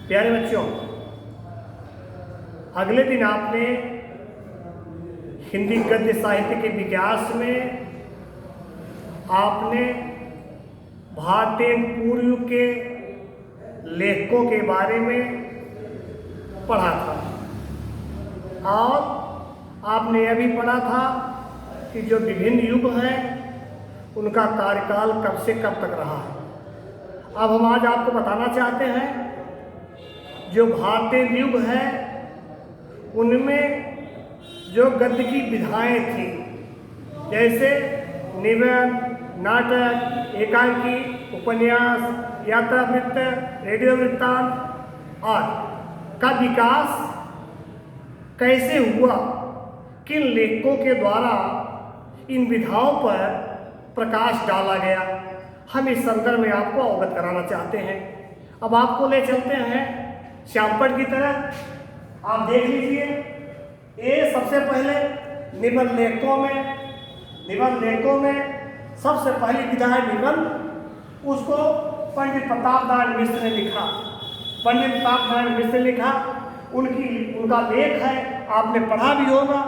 प्यारे बच्चों, अगले दिन आपने हिंदी गद्य साहित्य के विकास में आपने भारतीय पूर्व के लेखकों के बारे में पढ़ा था और आपने यह भी पढ़ा था कि जो विभिन्न युग हैं उनका कार्यकाल कब से कब तक रहा है। अब हम आज आपको बताना चाहते हैं जो भारतीय युग है उनमें जो गद्य की विधाएँ थी, जैसे निबंध, नाटक, एकांकी, उपन्यास, यात्रा वृत्त, रेडियो वृत्तांत आदि का विकास कैसे हुआ, किन लेखकों के द्वारा इन विधाओं पर प्रकाश डाला गया, हम इस संदर्भ में आपको अवगत कराना चाहते हैं। अब आपको ले चलते हैं श्यामपट की तरह। आप देख लीजिए, ये सबसे पहले निबंध लेखकों में सबसे पहली विधा है निबंध। उसको पंडित प्रताप नारायण मिश्र ने लिखा। पंडित प्रताप नारायण मिश्र ने लिखा, उनका लेख है, आपने पढ़ा भी होगा,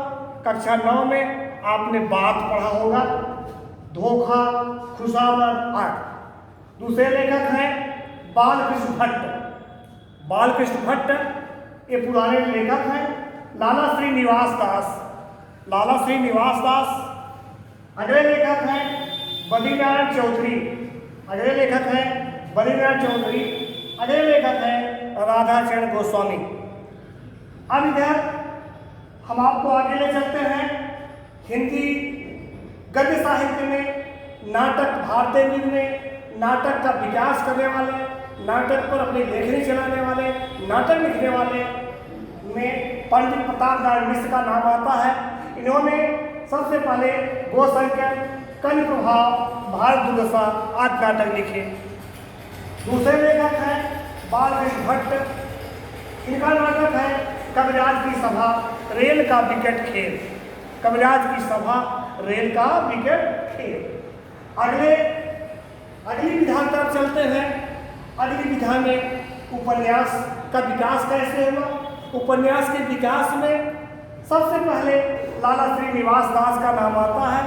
कक्षा 9 में आपने बात पढ़ा होगा, धोखा, खुशामद आदि। दूसरे लेखक हैं बालकृष्ण भट्ट, ये पुराने लेखक हैं। लाला श्रीनिवास दास। अगले लेखक हैं बद्रीनारायण चौधरी। अगले लेखक हैं राधाचरण गोस्वामी। अब इधर हम आपको आगे ले चलते हैं हिंदी गद्य साहित्य में नाटक, भारतीय युग में नाटक का विकास करने वाले, नाटक पर अपनी लेखनी चलाने वाले, नाटक लिखने वाले में पंडित प्रताप नारायण मिश्र का नाम आता है। इन्होंने सबसे पहले गोसंख्यक, कवि प्रभाव, भारत दुर्दशा आदि नाटक लिखे। दूसरे लेखक हैं बालकृष्ण भट्ट। इनका नाटक है कविराज की सभा, रेल का विकेट खेल। अगली विधा की तरफ चलते हैं। अगली विधा में उपन्यास का विकास कैसे हुआ। उपन्यास के विकास में सबसे पहले लाला श्रीनिवास दास का नाम आता है।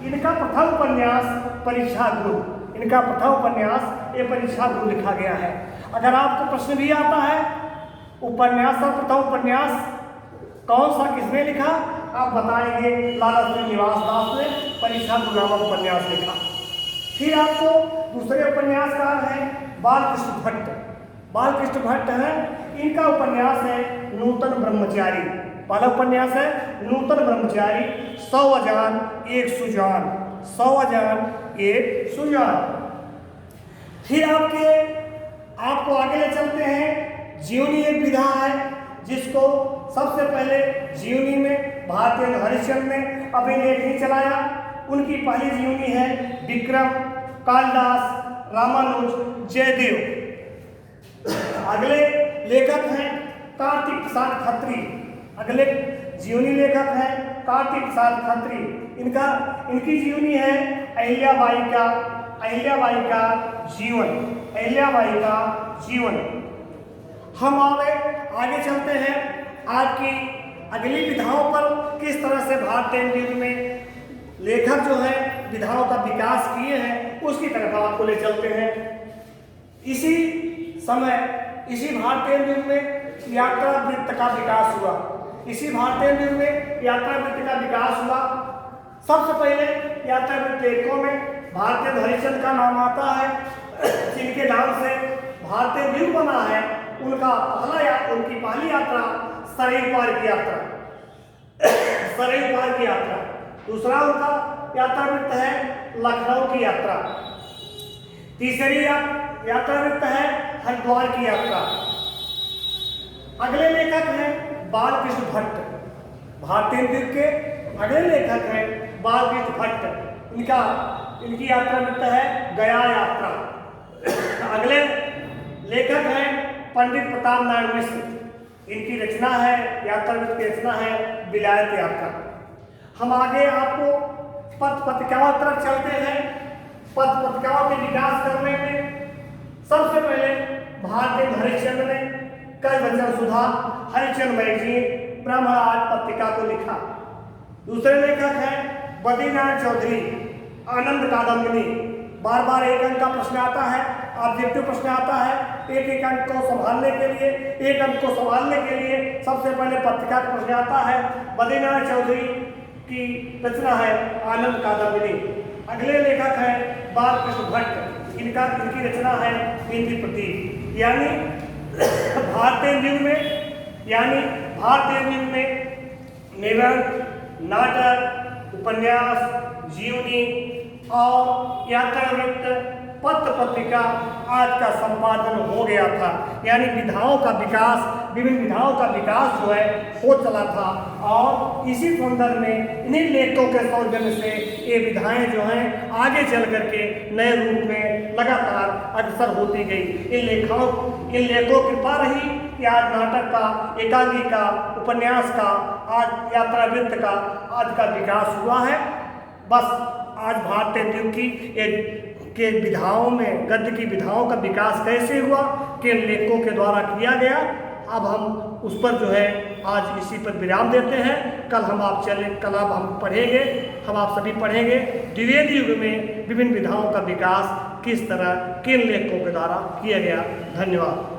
इनका प्रथम उपन्यास परीक्षा गृह लिखा गया है। अगर आपको प्रश्न भी आता है उपन्यास और प्रथम उपन्यास कौन सा किसने लिखा, आप बताएंगे लाला श्रीनिवास दास ने परीक्षा गृह नामक उपन्यास लिखा। फिर आपको दूसरे उपन्यासकार हैं बालकृष्ण भट्ट हैं। इनका उपन्यास है नूतन ब्रह्मचारी। पहला उपन्यास है नूतन ब्रह्मचारी, 100 अजान एक सुजान। फिर आपको आगे ले चलते हैं। जीवनी एक विधा है जिसको सबसे पहले जीवनी में भारतेंदु हरिश्चंद्र ने अभिलेख नहीं चलाया। उनकी पहली जीवनी है विक्रम, कालिदास, रामानुज, जयदेव। अगले लेखक हैं कार्तिक प्रसाद खत्री। इनकी जीवनी है अहिल्याबाई का जीवन। हम आगे चलते हैं आपकी अगली विधाओं पर किस तरह से भारतीय युग में लेखक जो है विधाओं का विकास किए हैं, उसकी तरफ आपको ले चलते हैं। इसी भारतीय युग में यात्रा वृत्त का विकास हुआ। सबसे पहले यात्रा वृत्त लेखकों में भारतेंदु हरिश्चंद्र का नाम आता है, जिनके नाम से भारतीय युग बना है। उनकी पहली यात्रा सरयू पार की यात्रा। दूसरा उनका यात्रा वृत्त है लखनऊ की यात्रा। तीसरी यात्रा वृत्त है हरिद्वार की यात्रा। अगले लेखक हैं बालकृष्ण भट्ट। भारतीय युग के अगले लेखक हैं बालकृष्ण भट्ट। इनकी यात्रा वृत्त है गया यात्रा। अगले लेखक हैं पंडित प्रताप नारायण मिश्र। इनकी रचना है, यात्रा वृत्त की रचना है विलायत यात्रा। हम आगे आपको पत्रिकाओं तरफ चलते हैं। पत्रिकाओं के विकास करने में सबसे पहले भारतेंदु हरिश्चंद्र ने वचन सुधा, हरिचंद मैगजीन, ब्रह्मराज पत्रिका को लिखा। दूसरे लेखक हैं बद्रीनाथ चौधरी, आनंद कादम्बिनी। बार बार एक अंक का प्रश्न आता है, ऑब्जेक्टिव प्रश्न आता है, एक अंक को संभालने के लिए, एक अंक को संभालने के लिए सबसे पहले पत्रिका का प्रश्न आता है। बद्रीनाथ चौधरी की रचना है आनंद कादम्बिनी। अगले लेखक हैं बालकृष्ण भट्ट, इनकी रचना है इंद्र प्रतीक। यानी भारतीय युग में निबंध, नाटक, उपन्यास, जीवनी और यात्रावृत्त, पत्र पत्रिका आज का संपादन हो गया था। यानी विधाओं का विकास, विभिन्न विधाओं का विकास जो है हो चला था। और इसी संदर्भ में इन्हीं लेखकों के सौजन्य से ये विधाएं जो हैं आगे चल करके नए रूप में लगातार अग्रसर होती गई। इन लेखों की कृपा रही कि आज नाटक का, एकांगी का, उपन्यास का, आज यात्रावृत्त का आज का विकास हुआ है। बस आज भारतीय युग के विधाओं में, गद्य की विधाओं का विकास कैसे हुआ, किन लेखकों के द्वारा किया गया, अब हम उस पर जो है आज इसी पर विराम देते हैं। कल हम पढ़ेंगे, हम आप सभी पढ़ेंगे द्विवेदी युग में विभिन्न विधाओं का विकास किस तरह किन लेखकों के द्वारा किया गया। धन्यवाद।